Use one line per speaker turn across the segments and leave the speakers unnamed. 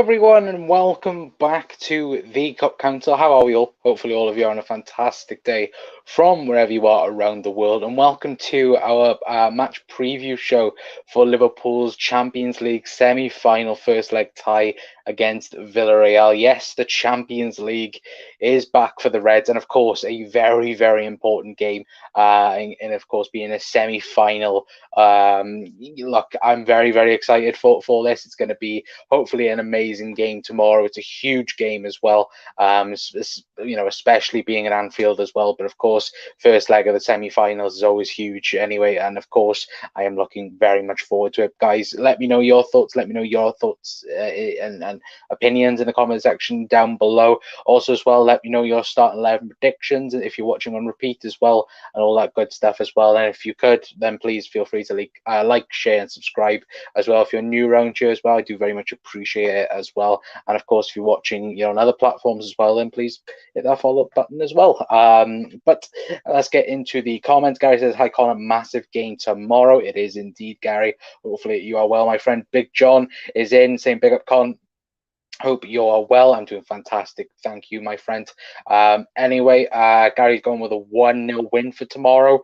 everyone, and welcome back to the Cup Council. How are we all? Hopefully, all of you are on a fantastic day from wherever you are around the world. And welcome to our match preview show for Liverpool's Champions League semi-final first leg tie against Villarreal. Yes, the Champions League is back for the Reds, and of course, a very, very important game. And of course, being a semi-final. Look, I'm very, very excited for this. It's going to be hopefully an amazing game tomorrow. It's a huge game as well, especially being at Anfield as well. But of course, first leg of the semi-finals is always huge anyway. And of course, I am looking very much forward to it. Guys, let me know your thoughts. Let me know your thoughts and opinions in the comment section down below. Also as well, let me know your starting 11 predictions if you're watching on repeat as well, and all that good stuff as well. And if you could, then please feel free to like, share, and subscribe as well. If you're new around here as well, I do very much appreciate it as well. And of course, if you're watching on other platforms as well, then please hit that follow button as well. But let's get into the comments. Gary says, hi Connor, massive game tomorrow. It is indeed, Gary. Hopefully you are well. My friend Big John is in, saying big up Con. Hope you are well. I'm doing fantastic. Thank you, my friend. Anyway, Gary's going with a 1-0 win for tomorrow.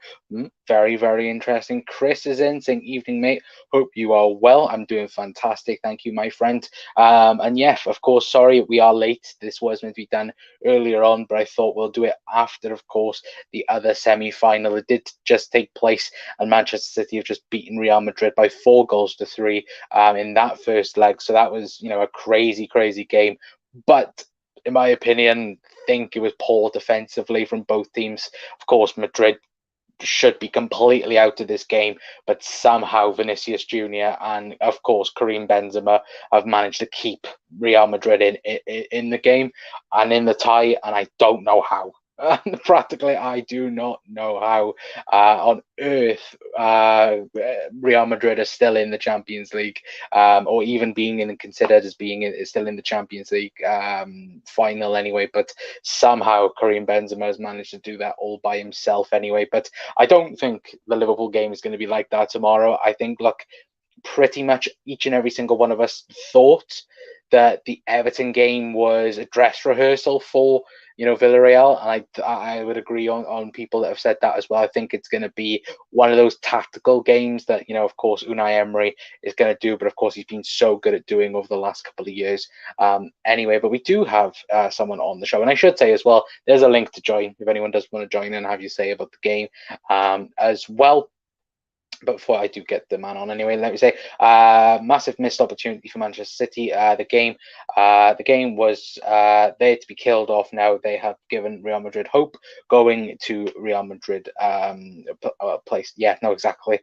Very, very interesting. Chris is in, saying evening, mate. Hope you are well. I'm doing fantastic. Thank you, my friend. And yeah, of course, sorry we are late. This was meant to be done earlier on, but I thought we'll do it after, of course, the other semi-final. It did just take place, and Manchester City have just beaten Real Madrid by 4-3 in that first leg. So that was, a crazy game. But in my opinion, I think it was poor defensively from both teams. Of course, Madrid should be completely out of this game, but somehow Vinicius Jr. and of course Karim Benzema have managed to keep Real Madrid in the game and in the tie, and I don't know how. Practically, I do not know how on earth Real Madrid are still in the Champions League, or even being considered as being still in the Champions League final anyway. But somehow Karim Benzema has managed to do that all by himself anyway. But I don't think the Liverpool game is going to be like that tomorrow. I think, look, pretty much each and every single one of us thought that the Everton game was a dress rehearsal for Villarreal, and I would agree on people that have said that as well. I think it's going to be one of those tactical games that of course Unai Emery is going to do, but of course he's been so good at doing over the last couple of years. Anyway, but we do have someone on the show, and I should say as well, there's a link to join if anyone does want to join and have you say about the game as well. But before I do get the man on anyway, let me say, massive missed opportunity for Manchester City. The game was there to be killed off. Now they have given Real Madrid hope going to Real Madrid place. Yeah, no, exactly.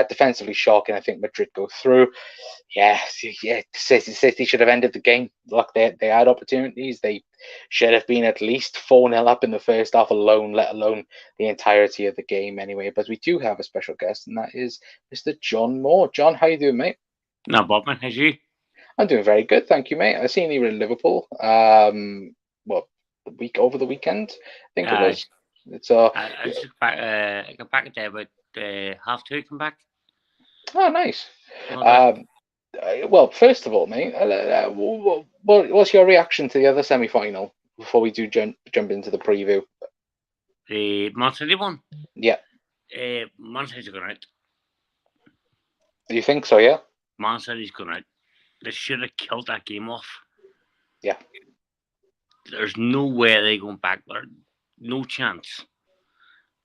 Defensively shocking. I think Madrid go through. Yeah. City should have ended the game. Look, they had opportunities. They should have been at least 4-0 up in the first half alone, let alone the entirety of the game anyway. But we do have a special guest, and that is Mr. John Moore. John, how you doing, mate?
No, Bob, man, how's you?
I'm doing very good, thank you, mate. I seen you were in Liverpool. Over the weekend? I think it was. It's
I just back. I got back there about 2:30. Come back.
Oh, nice. Well, first of all, mate, what's your reaction to the other semi-final before we do jump into the preview?
The Man City one?
Yeah.
Man City's going out.
Do you think so, yeah?
Man City's going out. They should have killed that game off.
Yeah.
There's no way they're going back there. No chance.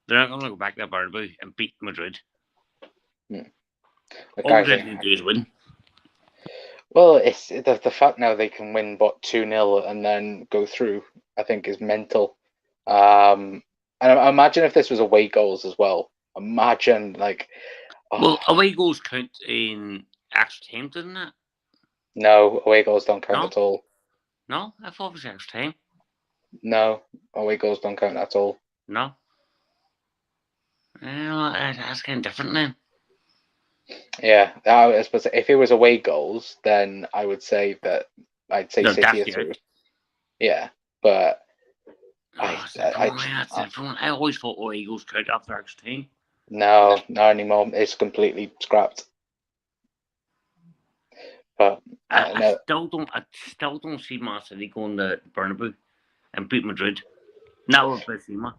They're not going to go back to Bernabeu and beat Madrid. All they can do is win.
Well, it's the fact now they can win 2-0 and then go through, I think, is mental. And I imagine if this was away goals as well. Imagine
Well, away goals count in extra time, doesn't it?
No, away goals don't count at all.
No, I thought it was extra time.
No, away goals don't count at all.
No. Well, that's kind of different then.
Yeah, I suppose if it was away goals, then I would say that I'd say City. Yeah, but
I always thought away goals count after extra time.
No, not anymore. It's completely scrapped. But
I
no,
still don't see Man City going to Bernabeu and beat Madrid. Not with Benzema.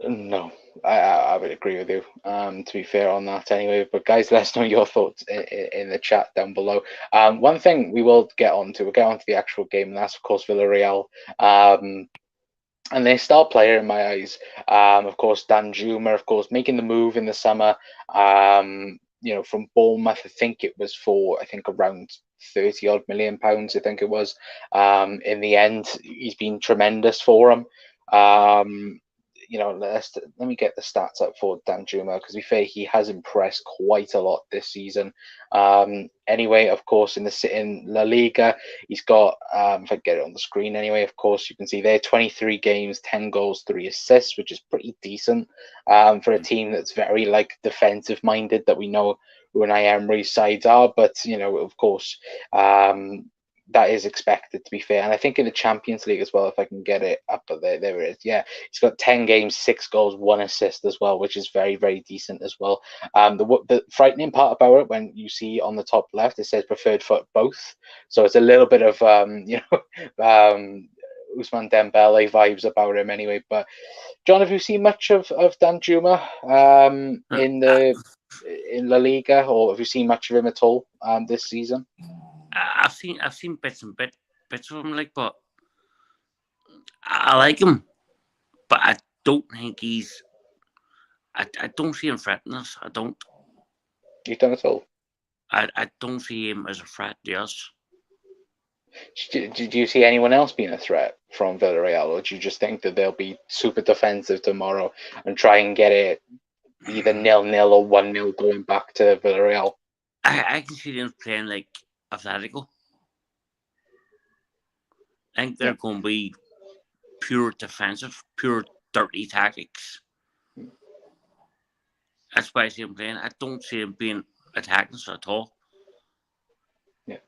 no, I would agree with you. To be fair on that, anyway. But guys, let us know your thoughts in the chat down below. One thing we'll get on to the actual game, and that's of course Villarreal. And their star player in my eyes, of course, Dan Juma, of course, making the move in the summer. From Bournemouth, I think it was for around 30 odd £30 I think it was. In the end, he's been tremendous for him. Let me get the stats up for Dan Juma, because to be fair, he has impressed quite a lot this season. Anyway, of course, in La Liga, he's got, if I get it on the screen anyway, of course, you can see there 23 games, 10 goals, 3 assists, which is pretty decent for a team that's very defensive minded, that we know Unai Emery's sides are. But, of course, that is expected, to be fair. And I think in the Champions League as well, if I can get it up there, there it is. Yeah, he's got 10 games, 6 goals, 1 assist as well, which is very, very decent as well. The frightening part about it, when you see on the top left, it says preferred foot both. So it's a little bit of, Ousmane Dembele vibes about him anyway. But John, have you seen much of Dan Juma in La Liga, or have you seen much of him at all this season?
I've seen bits of him, but I like him, but I don't think he's. I don't see him threatening us. I don't.
You don't at all?
I don't see him as a threat to us.
Do you see anyone else being a threat from Villarreal, or do you just think that they'll be super defensive tomorrow and try and get it either 0-0 or 1-0 going back to Villarreal?
I can see them playing like Atletico. I think they're going to be pure defensive, pure dirty tactics. That's why I see him playing. I don't see him being attacking us at all.
Yeah.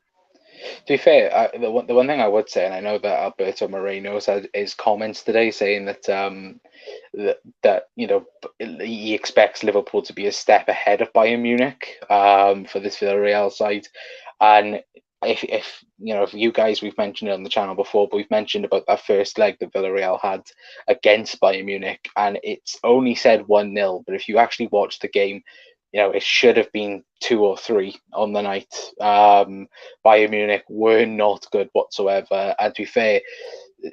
To be fair, the one thing I would say, and I know that Alberto Moreno had his comments today saying that that he expects Liverpool to be a step ahead of Bayern Munich for this Villarreal side. And if you guys, we've mentioned it on the channel before, but we've mentioned about that first leg that Villarreal had against Bayern Munich, and it's only said 1-0, but if you actually watch the game, it should have been 2 or 3 on the night. Bayern Munich were not good whatsoever, and to be fair,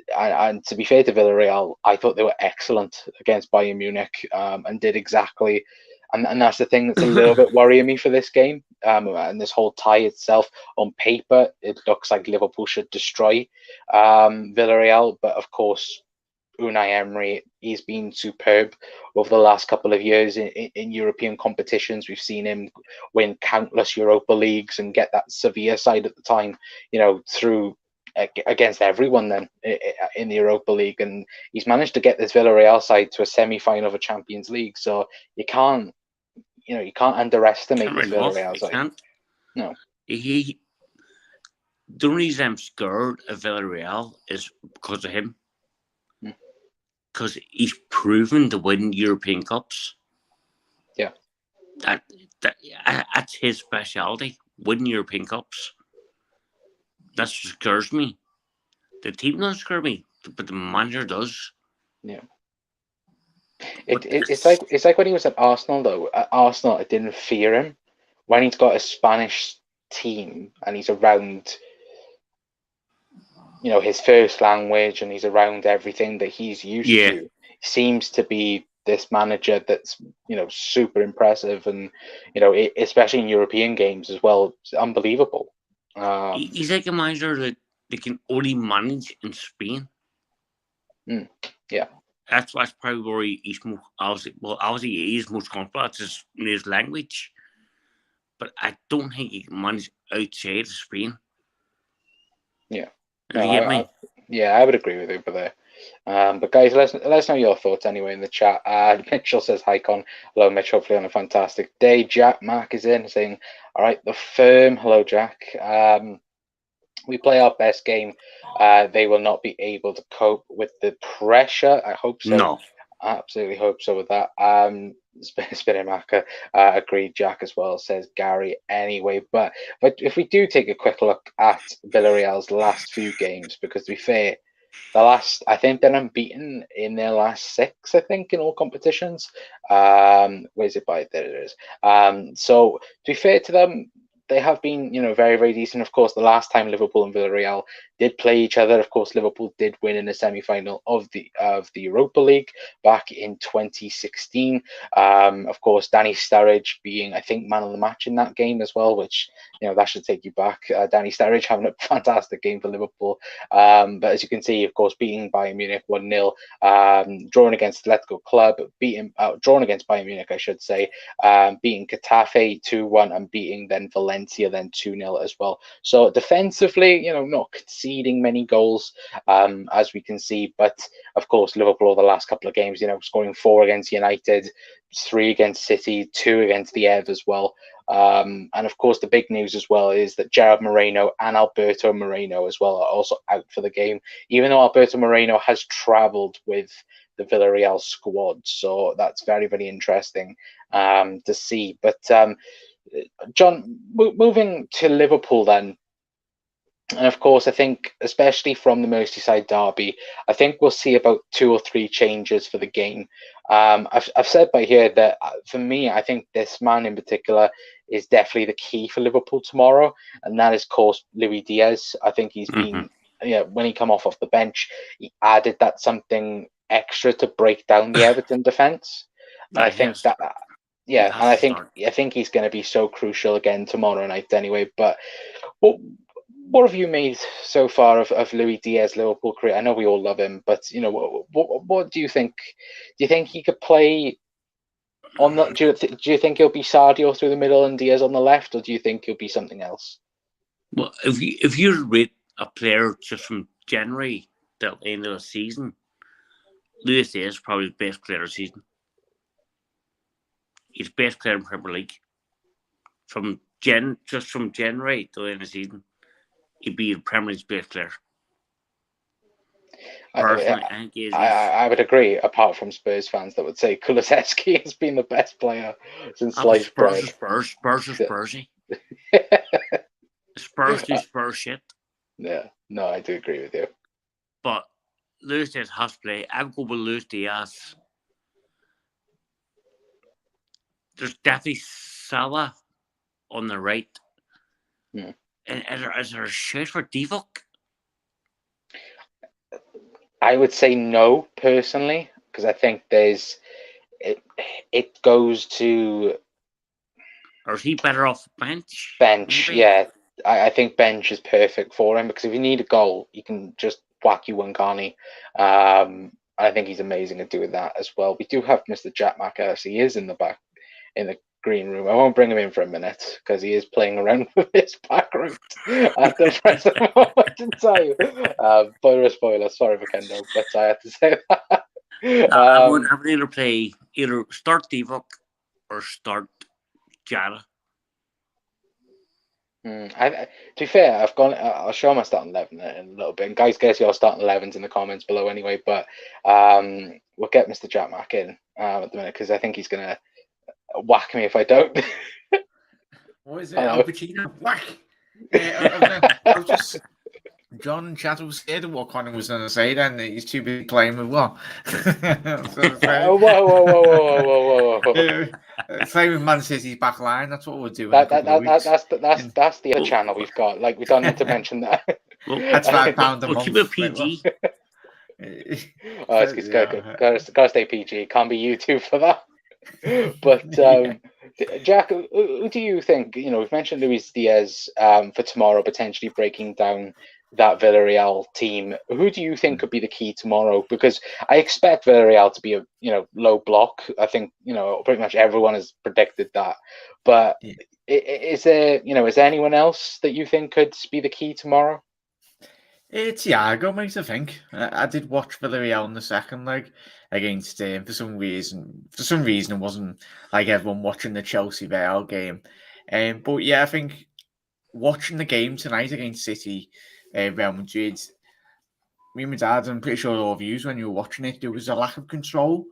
to Villarreal, I thought they were excellent against Bayern Munich, and did exactly. And that's the thing that's a little bit worrying me for this game, and this whole tie itself. On paper, it looks like Liverpool should destroy Villarreal, but of course, Unai Emery, he's been superb over the last couple of years in European competitions. We've seen him win countless Europa Leagues and get that Sevilla side at the time, through against everyone then in the Europa League, and he's managed to get this Villarreal side to a semi-final of a Champions League. So you can't underestimate this Villarreal side.
Can't.
No.
The only reason I'm scared of Villarreal is because of him. Because he's proven to win European Cups.
Yeah.
That's his speciality, winning European Cups. That scares me. The team doesn't scare me, but the manager does.
Yeah. It's like when he was at Arsenal, though. At Arsenal, I didn't fear him. When he's got a Spanish team and he's around, his first language, and he's around everything that he's used to, seems to be this manager that's super impressive, and especially in European games as well. It's unbelievable.
He's like a manager that they can only manage in Spain.
Yeah.
That's probably where he's most obviously he is most comfortable. That's his language, but I don't think he can manage outside of Spain.
Yeah,
you get me?
I would agree with you there. But guys, let us know your thoughts anyway in the chat. Mitchell says hi, Con. Hello, Mitch. Hopefully on a fantastic day. Jack Mark is in saying, all right, the firm. Hello, Jack. We play our best game. They will not be able to cope with the pressure. I hope so.
No.
I absolutely hope so with that. Spinning Maka agreed. Jack as well, says Gary. Anyway, but if we do take a quick look at Villarreal's last few games, because to be fair, I think they're unbeaten in their last six, I think, in all competitions. Where's it by? There it is. So to be fair to them, they have been, very, very decent. Of course, the last time Liverpool and Villarreal did play each other, of course, Liverpool did win in the semi-final of the Europa League back in 2016. Of course, Danny Sturridge being, I think, man of the match in that game as well, which that should take you back. Danny Sturridge having a fantastic game for Liverpool. But as you can see, of course, beating Bayern Munich 1-0, drawing against Atletico Club, drawn against Bayern Munich, I should say, beating Getafe 2-1, and beating then Valencia then 2-0 as well. So defensively, not conceding many goals, as we can see. But of course, Liverpool the last couple of games, scoring 4 against United, 3 against City, 2 against the Ev as well. And of course, the big news as well is that Gerard Moreno and Alberto Moreno as well are also out for the game, even though Alberto Moreno has travelled with the Villarreal squad. So that's very, very interesting to see. But John, moving to Liverpool then. And of course, I think, especially from the Merseyside derby, I think we'll see about 2 or 3 changes for the game. I've said by here that for me, I think this man in particular is definitely the key for Liverpool tomorrow, and that is, of course, Luis Diaz. I think he's been, when he come off the bench, he added that something extra to break down the Everton defence, and I think that. Yeah, and I think he's going to be so crucial again tomorrow night anyway. But what have you made so far of Luis Diaz Liverpool career? I know we all love him, but what do you think? Do you think he could play on the? Do you think he'll be Sadio through the middle and Diaz on the left, or do you think he'll be something else?
Well, if you rate a player just from January till the end of the season, Luis Diaz is probably the best player of the season. He's the best player in Premier League. From January to the end of the season, he'd be the Premier League's best player. Personally, I think
I would agree, apart from Spurs fans that would say Kulusevski has been the best player since sliced bread.
Spurs is Spursy. Spurs do Spurs shit.
Yeah, no, I do agree with you.
But Luis Diaz has to play. I would go with Luis Diaz. There's definitely Salah on the right. And is there a shout for Divock?
I would say no, personally, because I think it goes to.
Or is he better off bench?
Bench, maybe? Yeah. I think bench is perfect for him, because if you need a goal, you can just whack you one, can't he? I think he's amazing at doing that as well. We do have Mr. Jack Mackers. He is in the back, in the green room. I won't bring him in for a minute because he is playing around with his background at the present moment in time. Spoiler, sorry, Vikendo, but I had to say that.
I would either start Divock or start Jara.
To be fair, I'll show my starting 11 in a little bit. And guys, guess your starting 11s in the comments below anyway. But we'll get Mr. Jack Mack in at the minute, because I think he's going to whack me if I don't.
What is it? Al Pacino? Whack! I was just... John Chattel was scared of what Connor was going to say then. He's too busy playing with what? Whoa. Playing with Man City's back line. That's what we're doing.
That's the other channel we've got. Like, we don't need to mention that.
That's £5 a month.
We'll keep it PG.
It's gotta stay PG. Can't be YouTube for that. But Jack, who do you think? We've mentioned Luis Diaz for tomorrow, potentially breaking down that Villarreal team. Who do you think could be the key tomorrow? Because I expect Villarreal to be a low block. I think pretty much everyone has predicted that. But is there anyone else that you think could be the key tomorrow?
It's Iago, mate, I think. I did watch Villarreal in the second leg against for some reason it wasn't like everyone watching the Chelsea Real game. But yeah, I think watching the game tonight against City, Real Madrid, me and my dad, I'm pretty sure all of you, when you were watching it, there was a lack of control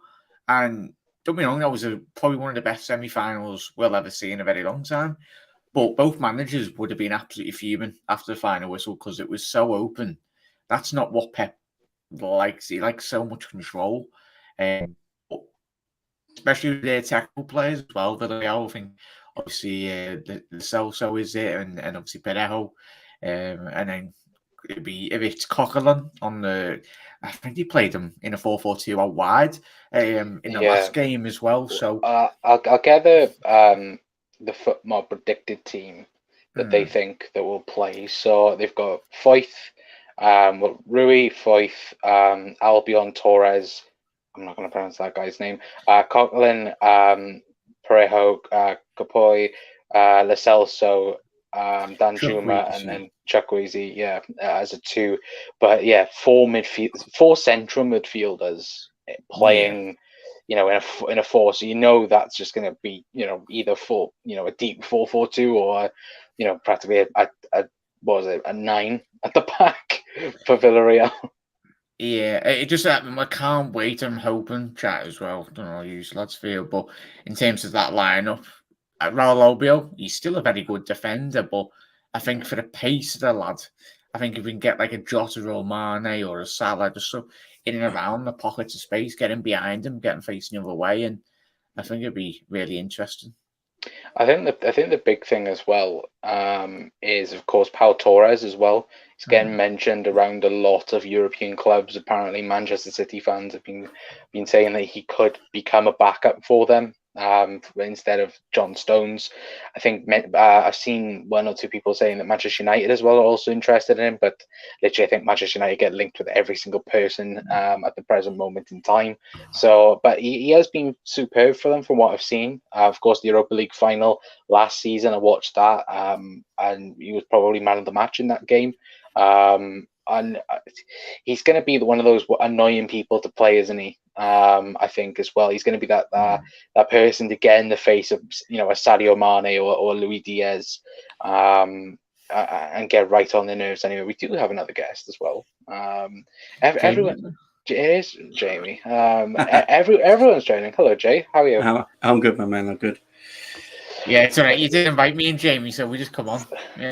And don't be wrong, that was probably one of the best semi-finals we'll ever see in a very long time. But both managers would have been absolutely fuming after the final whistle because it was so open. That's not what Pep likes. He likes so much control. Especially with their technical players as well. Villarreal, I think, obviously, the Celso is there, and obviously Perejo. And then it'd be if it's Coquelin on the, I think he played him in a 4-4-2 out wide in the last game as well. So
I'll get the FootMob predicted team that they think that will play. So they've got Foyth, Rui, Foyth, Albion, Torres. I'm not going to pronounce that guy's name. Coquelin, Parejo, Capoy, Lo Celso, Danjuma, and then Chukwueze, as a 2. But four central midfielders playing, in a 4. So that's just going to be, either a deep 4-4-2 or, practically a 9 at the back for Villarreal.
Yeah, it just I can't wait. I'm hoping chat as well. Don't know how you lads feel, but in terms of that lineup, Raul Obio, he's still a very good defender, but I think for the pace of the lad, I think if we can get like a Jota or Mane or a Salah just so in and around the pockets of space, getting behind him, getting facing the other way, and I think it'd be really interesting.
I think the big thing as well is, of course, Pau Torres as well. He's getting mentioned around a lot of European clubs. Apparently, Manchester City fans have been saying that he could become a backup for them instead of John Stones. I think I've seen 1 or 2 people saying that Manchester United as well are also interested in him, but literally I think Manchester United get linked with every single person at the present moment in time. So, but he has been superb for them from what I've seen. Of course, the Europa League final last season, I watched that, and he was probably man of the match in that game. And he's going to be one of those annoying people to play, isn't he? I think as well. He's going to be that person to get in the face of a Sadio Mane or Luis Diaz, and get right on their nerves. Anyway, we do have another guest as well. Everyone, it is Jamie. Everyone's joining. Hello, Jay. How are you?
I'm good, my man. I'm good.
Yeah, it's all right. You did invite me and Jamie, so we just come on. Yeah,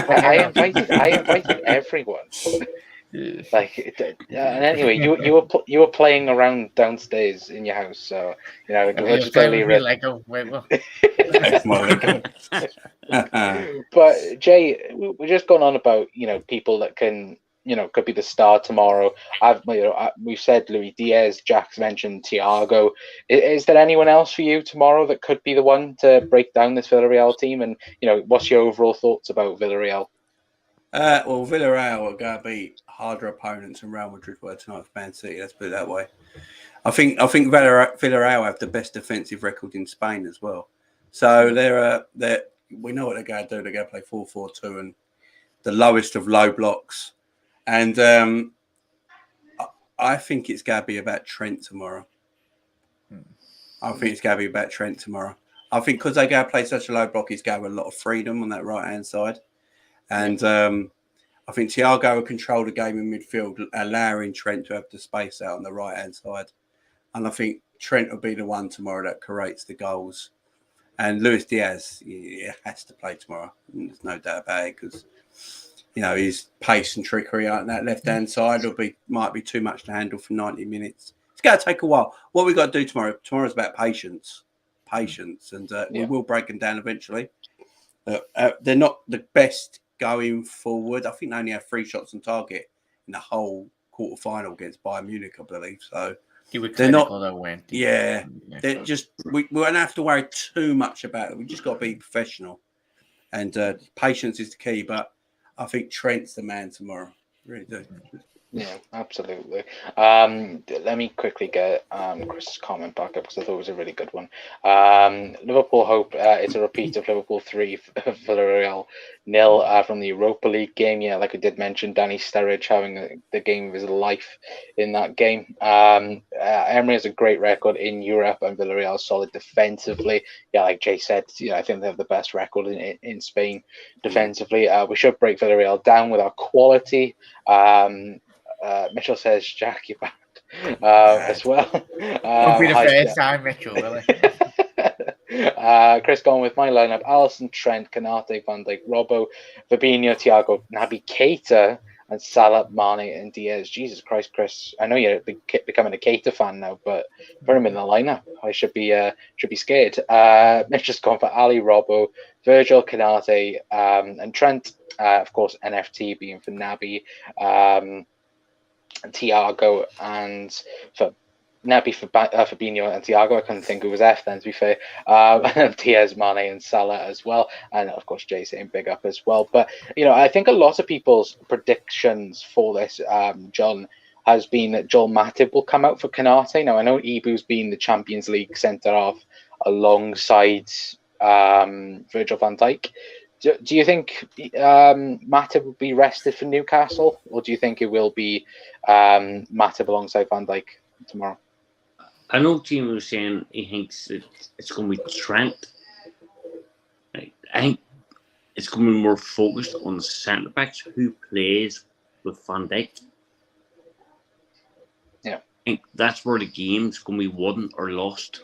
I invited everyone. And anyway, you were playing around downstairs in your house, so let's clearly But Jay, we're just going on about people that can could be the star tomorrow. We've said Luis Diaz. Jack's mentioned Thiago. Is there anyone else for you tomorrow that could be the one to break down this Villarreal team? And what's your overall thoughts about Villarreal?
Well, Villarreal are going to be harder opponents than Real Madrid were tonight for Man City. Let's put it that way. I think Villarreal have the best defensive record in Spain as well. So we know what they're going to do. They're going to play 4-4-2 and the lowest of low blocks. And I think it's going to be about Trent tomorrow. I think because they're going to play such a low block, he's going to have a lot of freedom on that right-hand side. And I think Thiago will control the game in midfield, allowing Trent to have the space out on the right-hand side. And I think Trent will be the one tomorrow that creates the goals. And Luis Diaz has to play tomorrow. There's no doubt about it because, his pace and trickery on that left-hand side might be too much to handle for 90 minutes. It's going to take a while. What we've got to do tomorrow's about patience. And we will break them down eventually. They're not the best going forward. I think they only have 3 shots on target in the whole quarter-final against Bayern Munich, I believe. So they're not. They're just. We won't have to worry too much about it. We just got to be professional, and patience is the key. But I think Trent's the man tomorrow. Really do.
Yeah, absolutely. Let me quickly get Chris's comment back up because I thought it was a really good one. Liverpool hope it's a repeat of Liverpool 3, Villarreal 0 from the Europa League game. Yeah, like I did mention, Danny Sturridge having the game of his life in that game. Emery has a great record in Europe and Villarreal solid defensively. Yeah, like Jay said, I think they have the best record in Spain defensively. We should break Villarreal down with our quality. Mitchell says, Jack, you're bad. as well.
Won't be the first time, Mitchell, will it?
Chris going with my lineup: Alisson, Trent, Canate, Van Dijk, Robbo, Fabinho, Thiago, Naby Keita, and Salah, Mane, and Diaz. Jesus Christ, Chris! I know you're becoming a Keita fan now, but put him in the lineup. I should be scared. Mitch just gone for Ali, Robbo, Virgil, Canate, and Trent. Of course, NFT being for Naby, Thiago, and for Naby, for Fabinho and Thiago. I couldn't think who was F then, to be fair. Diaz, Mane, and Salah as well, and of course Jay saying big up as well. But I think a lot of people's predictions for this, John, has been that Joel Matip will come out for Canate. Now I know Ibu's been the Champions League centre half alongside Virgil van Dijk. Do you think Matip will be rested for Newcastle, or do you think it will be Matip alongside Van Dijk tomorrow?
I know Jim was saying he thinks it's going to be Trent. I think it's going to be more focused on the centre backs who plays with Van Dijk.
Yeah,
I think that's where the game's going to be won or lost.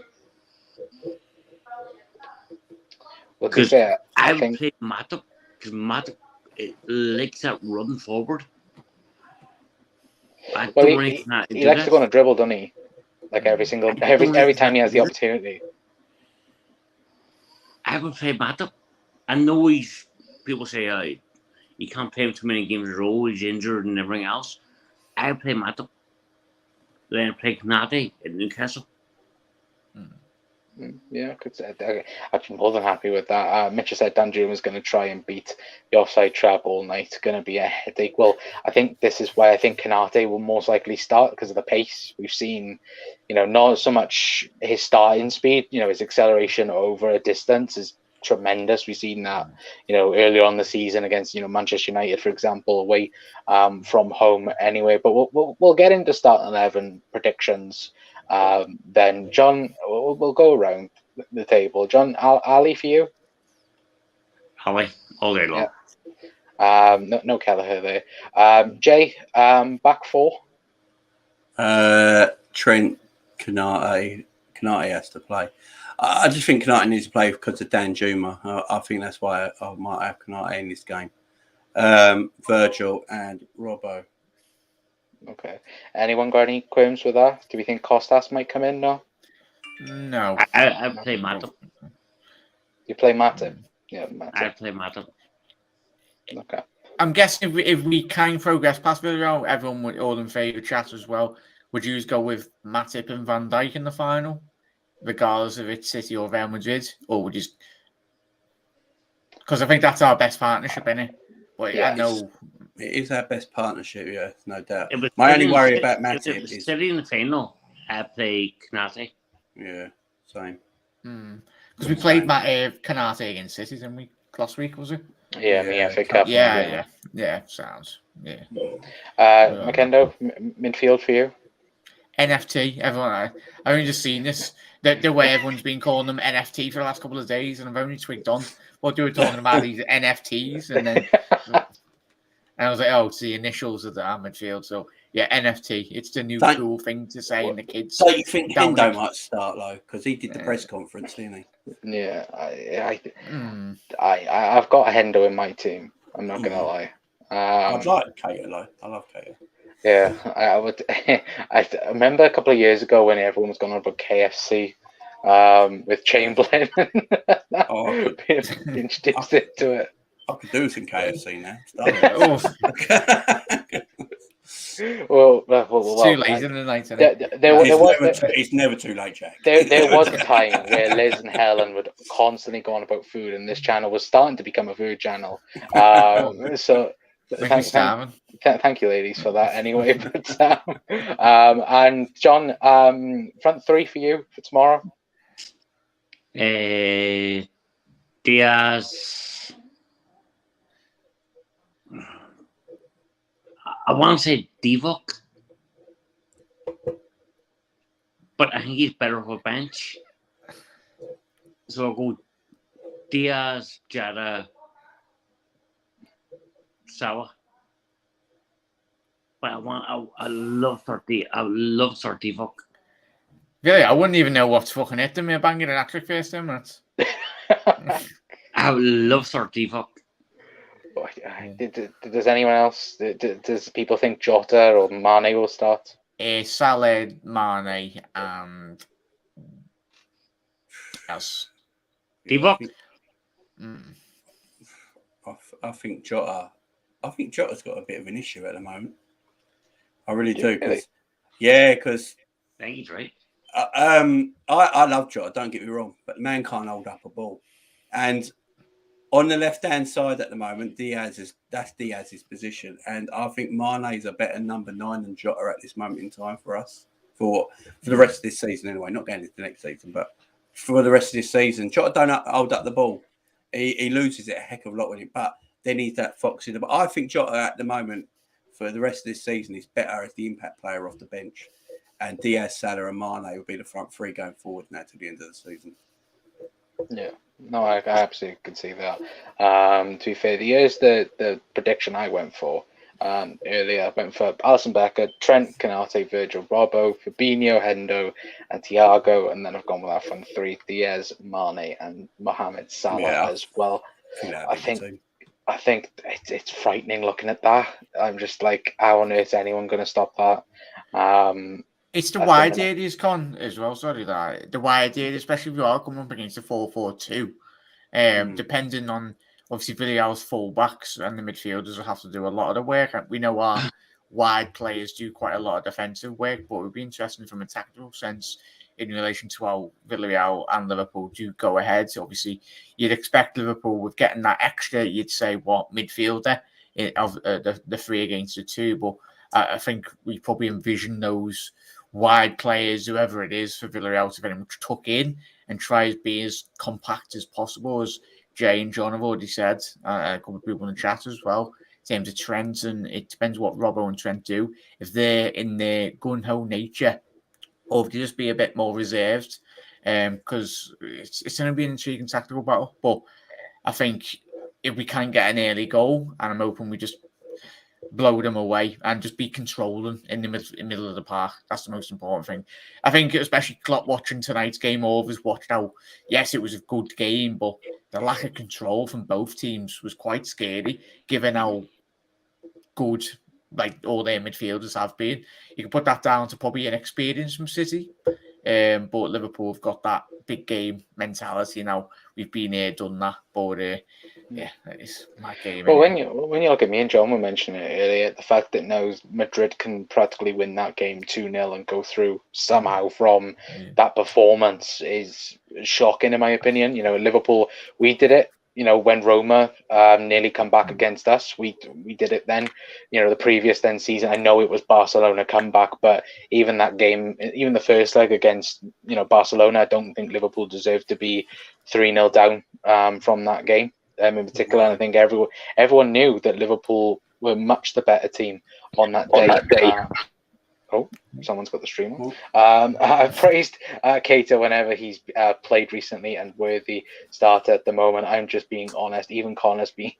Well, to be fair,
I would play Matip because Matip likes that run forward.
He likes to go on a dribble, doesn't he? Like every time he has the opportunity.
I would play Matip. I know people say he can't play him too many games in a row, he's injured and everything else. I would play Matip. Then play Canate at Newcastle.
Yeah, I could say I'd be more than happy with that. Mitch said Danjuma was going to try and beat the offside trap all night. It's going to be a headache. Well, I think this is where I think Canate will most likely start because of the pace we've seen. Not so much his starting speed. His acceleration over a distance is tremendous. We've seen that, earlier on the season against, Manchester United, for example, away from home anyway. But we'll get into start 11 predictions. Then John, we'll go around the table. John, Ali for you.
Ali, all day long.
Yeah. No Kelleher there. Jay, back four.
Trent, Canate has to play. I just think Canate needs to play because of Danjuma. I think that's why I might have Canate in this game. Virgil and Robbo.
Okay. Anyone got any qualms with that? Do we think Costas might come in now?
No.
I play Matip.
You play Matip? Yeah, Matip.
I play Matip.
Okay.
I'm guessing if we can progress past Villarreal, everyone would all in favour chat as well. Would you just go with Matip and Van Dijk in the final, regardless of it's City or Real Madrid, or would you? Because I think that's our best partnership, innit? But yeah, I know
it is our best partnership. Yeah, no doubt. My only worry about Matip is
City in the final. I play Canate.
Yeah, same.
Because we played Canate against City, didn't we? Last week, was it?
Yeah, the FA Cup.
Yeah, sounds. Yeah.
Macendo, midfield for you?
NFT. Everyone, I've only just seen this. The way everyone's been calling them NFT for the last couple of days, and I've only twigged on what they were talking about these NFTs, and then I was like, oh, it's the initials of the midfield. So yeah, NFT. It's the new cool thing to say, and the kids.
So you think Hendo might start though, because he did the press conference, didn't he?
Yeah, I've got a Hendo in my team. I'm not gonna lie.
I'd like Keita though. I love Keita.
Yeah, I would. I remember a couple of years ago when everyone was going on about KFC with Chamberlain being introduced into it.
I could do some KFC now.
Well,
too late in the night.
It's never too late, Jack.
There was a time where Liz and Helen would constantly go on about food, and this channel was starting to become a food channel. So. Thank you, ladies, for that. Anyway, but and John, front three for you for tomorrow.
Diaz. I want to say Divock, but I think he's better off a bench. So I'll go Diaz, Jada, Salah. But I love 30. I love 30 fuck.
Really, I wouldn't even know what's fucking hit them. Banging an hat-trick first 10 minutes.
I love 30 fuck.
Does anyone else? Does people think Jota or Mane will start?
Salah, Mane, and yes.
Divock?
I think Jota. I think Jota's got a bit of an issue at the moment. I really do. Because
I think he's right.
I love Jota. Don't get me wrong, but the man can't hold up a ball. And on the left-hand side at the moment, that's Diaz's position, and I think Mane is a better number 9 than Jota at this moment in time for us for the rest of this season. Anyway, not going into the next season, but for the rest of this season, Jota don't hold up the ball. He loses it a heck of a lot with it, but then he's that foxy. But I think Jota at the moment for the rest of this season is better as the impact player off the bench, and Diaz, Salah, and Mane will be the front three going forward now to the end of the season.
Yeah. No, I absolutely could see that. To be fair, here's the prediction I went for earlier. I went for Alisson Becker, Trent, Canate, Virgil, Robbo, Fabinho, Hendo, and Thiago, and then I've gone with our front three: Diaz, Mane, and Mohamed Salah as well. I think it's frightening looking at that. I'm just like, how on earth is anyone going to stop that?
It's the wide areas, Con, as well. Sorry, that the wide area, especially if you are coming up against a 4-4-2. Depending on obviously Villarreal's fullbacks and the midfielders will have to do a lot of the work. We know our wide players do quite a lot of defensive work, but it would be interesting from a tactical sense in relation to how Villarreal and Liverpool do go ahead. So obviously, you'd expect Liverpool with getting that extra, you'd say, midfielder of the 3 against the 2, but I think we probably envision those wide players, whoever it is, for Villarreal to very much tuck in and try to be as compact as possible, as Jay and John have already said, a couple of people in the chat as well, in terms of Trent, and it depends what Robbo and Trent do. If they're in their gun-ho nature, or if they just be a bit more reserved, because it's going to be an intriguing tactical battle. But I think if we can get an early goal, and I'm hoping we just blow them away and just be controlling in the middle of the park. That's the most important thing. I think, especially Klopp watching tonight's game, all of us watched how, yes, it was a good game, but the lack of control from both teams was quite scary, given how good all their midfielders have been. You can put that down to probably an experience from City, but Liverpool have got that big game mentality now. We've been here, done that, but yeah, it's my game.
Well, when you look at me and John were mentioning it earlier, the fact that now Madrid can practically win that game 2-0 and go through somehow from that performance is shocking, in my opinion. Liverpool, we did it. When Roma nearly come back against us, we did it then. The previous season, I know it was Barcelona comeback, but even that game, even the first leg against Barcelona, I don't think Liverpool deserved to be 3-0 down from that game. In particular, and I think everyone knew that Liverpool were much the better team on that day. Someone's got the stream on. I've praised Keita whenever he's played recently and worthy starter at the moment. I'm just being honest. Even Connor's been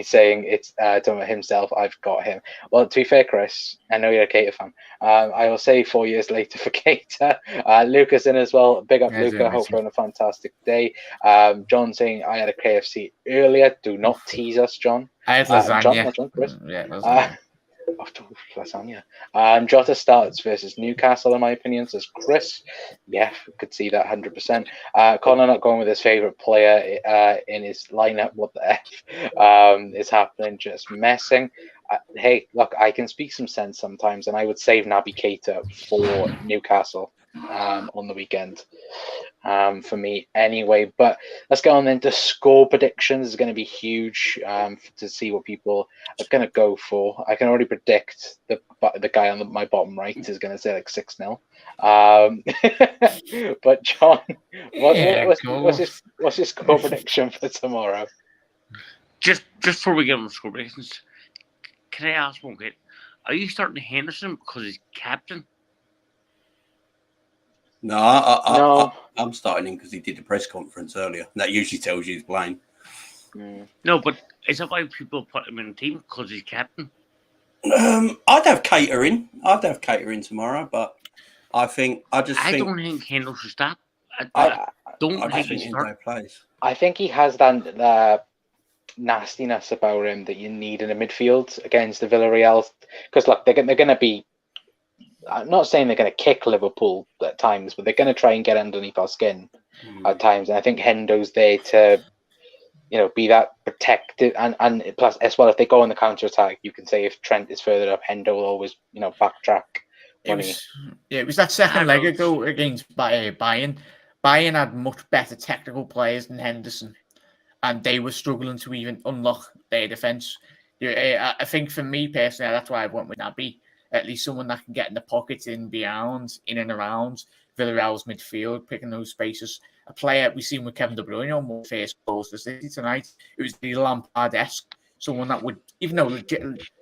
saying it's to himself, I've got him. Well, to be fair, Chris, I know you're a Keita fan. I will say 4 years later for Keita. Lucas in as well. Big up, Luca. Hope you're on a fantastic day. John saying I had a KFC earlier. Do not tease us, John.
I had lasagna.
John, John, Chris.
Yeah, lasagna.
Lasagna. Jota starts versus Newcastle, in my opinion, says Chris. Yeah, could see that 100%. Connor not going with his favourite player in his lineup. What the F is happening? Just messing. Hey, look, I can speak some sense sometimes, and I would save Naby Keita for Newcastle on the weekend for me anyway. But let's go on then to score predictions. Is going to be huge to see what people are going to go for. I can already predict the guy on my bottom right is going to say like 6-0. But John, what's his score prediction for tomorrow?
Just before we get on the score predictions, can I ask one quick? Are you starting Henderson because he's captain?
No, I'm starting him because he did the press conference earlier. That usually tells you he's playing.
No, but is that why people put him in the team? Because he's captain?
I'd have catering. I'd have catering tomorrow, but I
don't think Kendall should stop.
I
Don't
just
think
think
he
Endo
start.
plays.
I think he has that nastiness about him that you need in a midfield against the Villarreal. Because look, they're going to be. I'm not saying they're going to kick Liverpool at times, but they're going to try and get underneath our skin at times. And I think Hendo's there to, be that protective. And plus, as well, if they go on the counter attack, you can say if Trent is further up, Hendo will always, backtrack.
It was that second leg ago against Bayern. Bayern had much better technical players than Henderson, and they were struggling to even unlock their defence. I think for me personally, that's why I went with Naby. At least someone that can get in the pockets, in and around Villarreal's midfield, picking those spaces. A player we've seen with Kevin De Bruyne on one first goals for City tonight. It was the Lampard-esque, someone that would, even though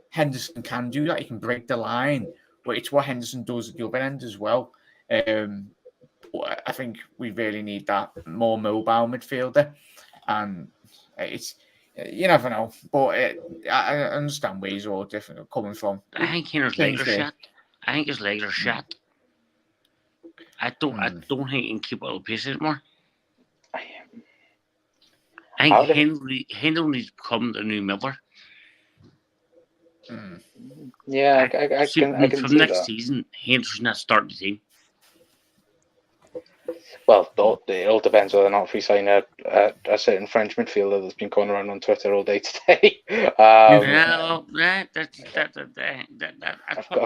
Henderson can do that, he can break the line, but it's what Henderson does at the other end as well. I think we really need that more mobile midfielder, and it's. You never know, but I understand where he's all different coming from.
I think his legs are shot. I think his legs are shot. I don't think he can keep all the pace anymore. I think Henry needs to become the new Miller.
Yeah, I can
from
see
next
that.
season, Henderson not starting the team.
Well, it all depends whether or not if we sign a certain French midfielder that's been going around on Twitter all day today. Of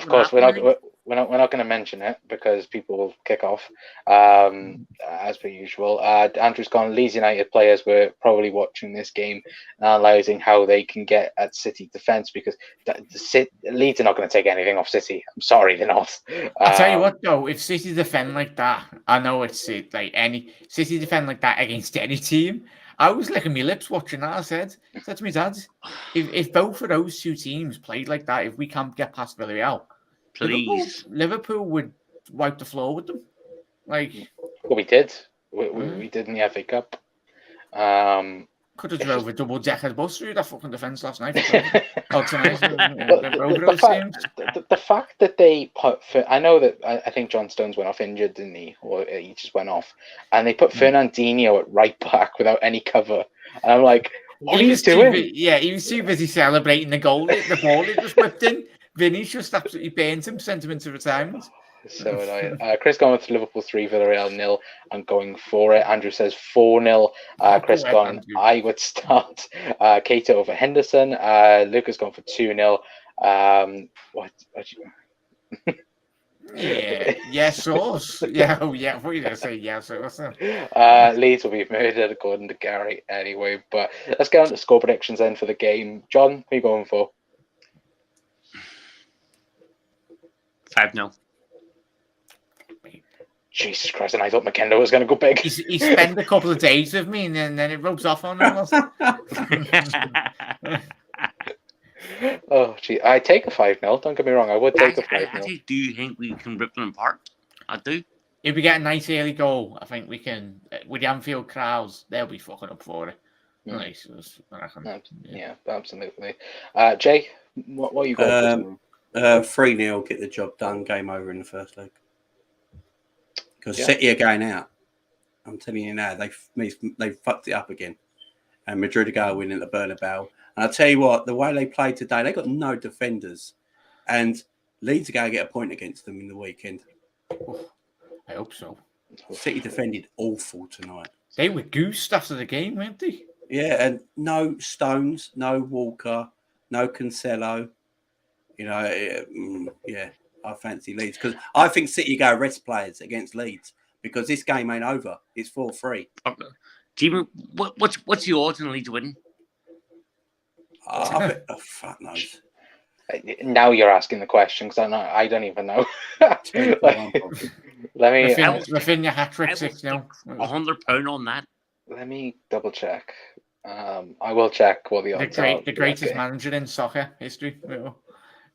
course, we're not going to mention it because people will kick off, as per usual. Andrew's gone. Leeds United players were probably watching this game, analysing how they can get at City defence because Leeds are not going to take anything off City. I'm sorry, they're not.
I'll tell you what, though, if City defend like that, I know it's like any City defend like that against any team. I was licking my lips watching that. I said to my dad, if both of those two teams played like that, if we can't get past Villarreal,
please,
Liverpool would wipe the floor with them.
Well, we did. We did in the FA Cup.
Could have drove a double-decker bus through that fucking defence last night.
The fact that they put... I know that I think John Stones went off injured, didn't he? Or he just went off. And they put Fernandinho at right back without any cover. And I'm like, what are you doing?
He was too busy celebrating the goal. The ball he just whipped in. Vinny's just absolutely burnt him, sent him into retirement.
So annoying. Chris gone with Liverpool 3, Villarreal 0. I'm going for it. Andrew says 4-0. Chris gone, I would start Keita over Henderson. Lucas gone for 2-0.
Yes, sauce. Yeah, what are you going to say? Yes, sauce.
Leeds will be murdered according to Gary anyway. But let's get on to score predictions then for the game. John, who are you going for?
5-0.
Jesus Christ, and I thought McKenna was going to go big.
He spent a couple of days with me and then it rubs off on him.
Oh, gee, I take a 5-0. Don't get me wrong, I would take a 5-0.
I do think we can rip them apart. I do.
If we get a nice early goal, I think we can, with the Anfield crowds, they'll be fucking up for it. Nice.
Yeah, absolutely. Jay, what are you going for?
3-0, get the job done, game over in the first leg. Because City are going out. I'm telling you now, they fucked it up again. And Madrid are going winning the Bernabeu. And I'll tell you what, the way they played today, they got no defenders. And Leeds are going to get a point against them in the weekend.
I hope so.
City defended awful tonight.
They were goosed after the game, weren't they?
Yeah, and no Stones, no Walker, no Cancelo. I fancy Leeds because I think City go rest players against Leeds because this game ain't over. It's 4-3.
Jimmy, what's your odds on Leeds winning?
Fuck knows.
Now you're asking the question because I don't even know. Let me.
Rafinha hat trick 6-0.
£100 on that.
Let me double check. I will check what the odds are.
The greatest manager in soccer history.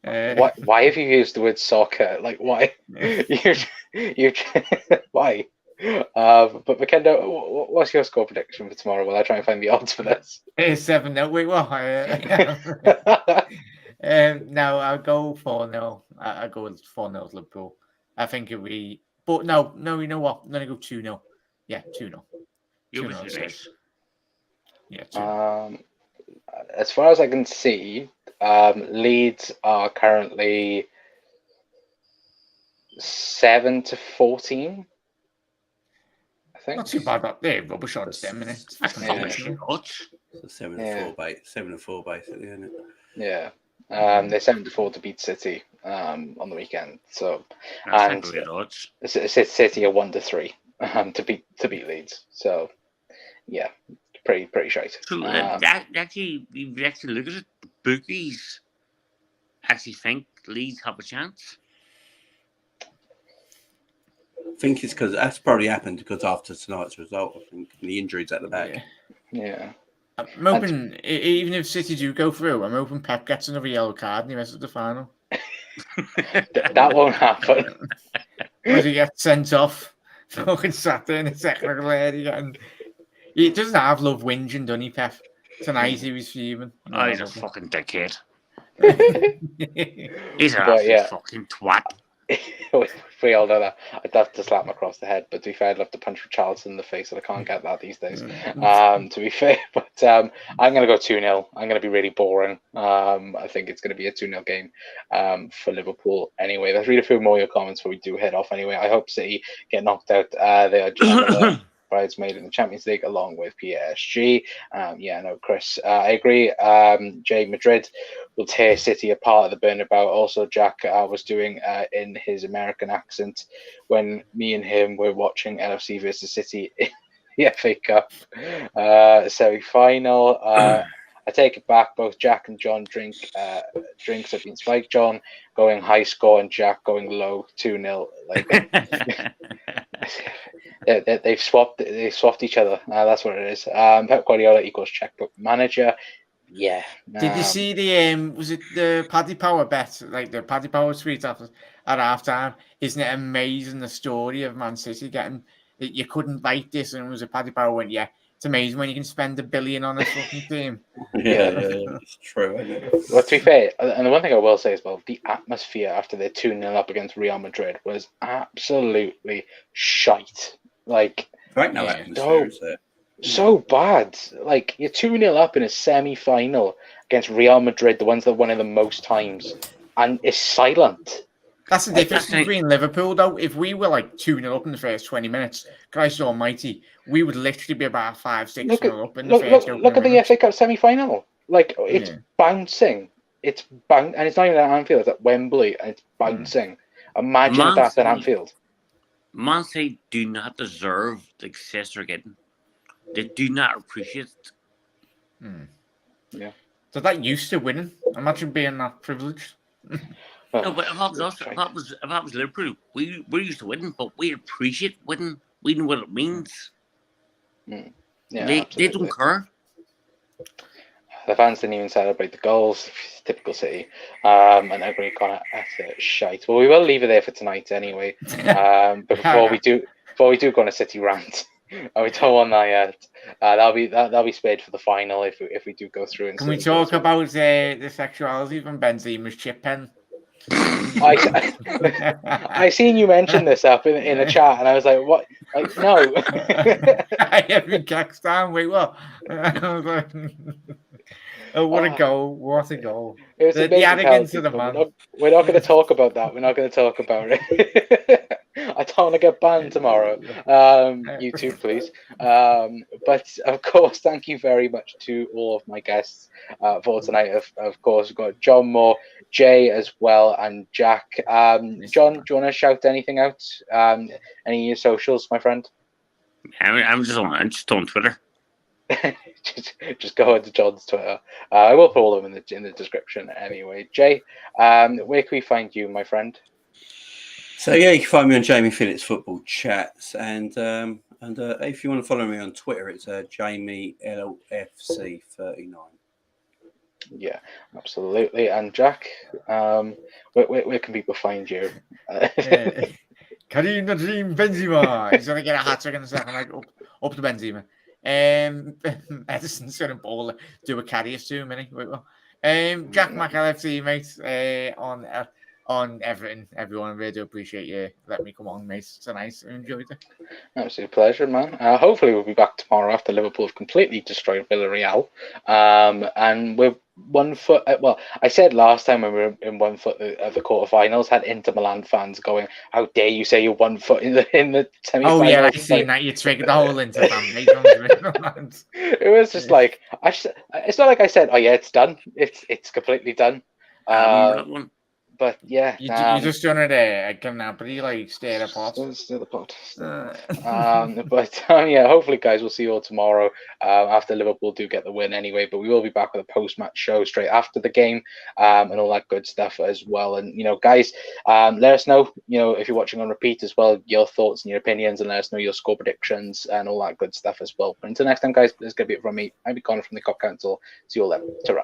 Why have you used the word soccer? Like, why? you why? But McKenna, what's your score prediction for tomorrow? While I try and find the odds for this.
7-0. Wait, what? No, I'll go 4-0. I'll go with 4-0 Liverpool. I think it'll be. But no, you know what? I'm going to go 2-0. Yeah, 2-0.
You'll be
2-0
through
City.
this.
Yeah, 2-0.
As far as I can see, Leeds are currently 7-14. I think.
Not too bad. They're rubbish odds, them, innit?
That's
Yeah.
fucking shit odds.
So 7-4 basically, isn't it?
Yeah. They're 7-4 to beat City on the weekend. So
That's
and
not great odds.
City are 1-3 to beat Leeds. So yeah, pretty shite.
So actually, if you actually look at it, the bookies actually think Leeds have a chance.
I think it's because that's probably happened because after tonight's result, I think the injuries at the back.
Yeah.
I'm hoping, even if City do go through, I'm hoping Pep gets another yellow card and he misses the final.
That won't happen.
Or he gets sent off. Fucking Saturday in the technical area again. He doesn't have love whinging, doesn't he, Pep? Tonight he was fuming.
Oh, he's a fucking dickhead.
Yeah.
He's an
But,
absolute
yeah.
fucking twat.
We all know that. I'd love to slap him across the head, but to be fair, I'd love to punch Richarlison in the face, and I can't get that these days. To be fair, but I'm going to go 2-0. I'm going to be really boring. I think it's going to be a 2-0 game for Liverpool anyway. Let's read a few more of your comments before we do head off anyway. I hope City get knocked out. They are another bridesmaid in the Champions League along with PSG. No, Chris, I agree. Jay, Madrid will tear City apart at the Bernabeu. Also, Jack was doing in his American accent when me and him were watching LFC versus City in the FA Cup semi-final. I take it back. Both Jack and John drinks have been spiked. John going high score and Jack going low 2-0. They've swapped each other. That's what it is. Pep Guardiola equals checkbook manager. Yeah.
Did you see the was it the Paddy Power bet, like the Paddy Power tweet at halftime? Isn't it amazing, the story of Man City getting that you couldn't bite this, and it was a Paddy Power went, yeah, it's amazing when you can spend $1 billion on a fucking team.
Yeah, it's true, isn't it?
Well, to be fair, and the one thing I will say as well, the atmosphere after they're 2-0 up against Real Madrid was absolutely shite. Like,
Right now, atmosphere is there.
so bad. Like, you're 2-0 up in a semi-final against Real Madrid, the ones that won it the most times, and it's silent.
That's the difference between Liverpool, though. If we were like 2-0 up in the first 20 minutes, Christ almighty, we would literally be about 5-6-0 up in the first.
Look at the FA Cup semi-final. Like, it's bouncing. And it's not even at Anfield, it's at Wembley, and it's bouncing. Imagine if that's at Anfield.
Man City do not deserve the success they're getting. They do not appreciate it.
Yeah.
So that used to winning. Imagine being that privileged.
No, but if that was Liverpool, we're used to winning, but we appreciate winning. We know what it means.
Yeah,
they don't care.
The fans didn't even celebrate the goals. Typical City. And I agree, Connor. That's shite. Well, we will leave it there for tonight anyway. But before we do go on a City rant, we don't want that yet. That'll be spared for the final if we do go through.
Can we talk about the sexuality from Benzema's chip pen?
I seen you mention this up in the chat, and I was like, "What? Like, no."
I have been kicked down. Wait, what? Oh, what a goal! What a goal!
It was
the arrogance of the man.
We're not going to talk about that. We're not going to talk about it. I don't want to get banned tomorrow. YouTube, please. But of course, thank you very much to all of my guests for tonight. Of course, we've got John Moore, Jay as well, and Jack. John, do you want to shout anything out? Any of your socials, my friend?
I'm just on Twitter.
just go into John's Twitter. I will put all of them in the description anyway. Jay, where can we find you, my friend?
So yeah, you can find me on Jamie Phillips Football Chats, and if you want to follow me on Twitter, it's Jamie LFC39.
Yeah, absolutely. And Jack, where can people find you?
Karim the Dream Benzema. He's gonna get a hat trick in a second. Like up to Benzema. Edison's gonna do a carry us to him, innit? Jack McAllister, mate, on Everton. Everyone, I really do appreciate you letting me come on, mate. It's nice. I enjoyed it.
Absolute pleasure, man. Hopefully we'll be back tomorrow after Liverpool have completely destroyed Villarreal. And we're 1 foot. Well, I said last time when we were in 1 foot of the quarterfinals, had Inter Milan fans going, "How dare you say you're 1 foot in the semi-finals?"
Oh yeah, I seen that. You triggered the whole Inter fan base on Twitter.
It was just like it's not like I said, "Oh yeah, it's done. It's completely done."
That one.
But yeah,
You just done it Canapri, like stay apart.
Still the pot. But yeah, hopefully, guys, we'll see you all tomorrow after Liverpool do get the win anyway. But we will be back with a post-match show straight after the game and all that good stuff as well. And guys, let us know, if you're watching on repeat as well, your thoughts and your opinions, and let us know your score predictions and all that good stuff as well. But until next time, guys, this is gonna be it from me. I'm Connor from the Cop Council. See you all then. Ta-ra.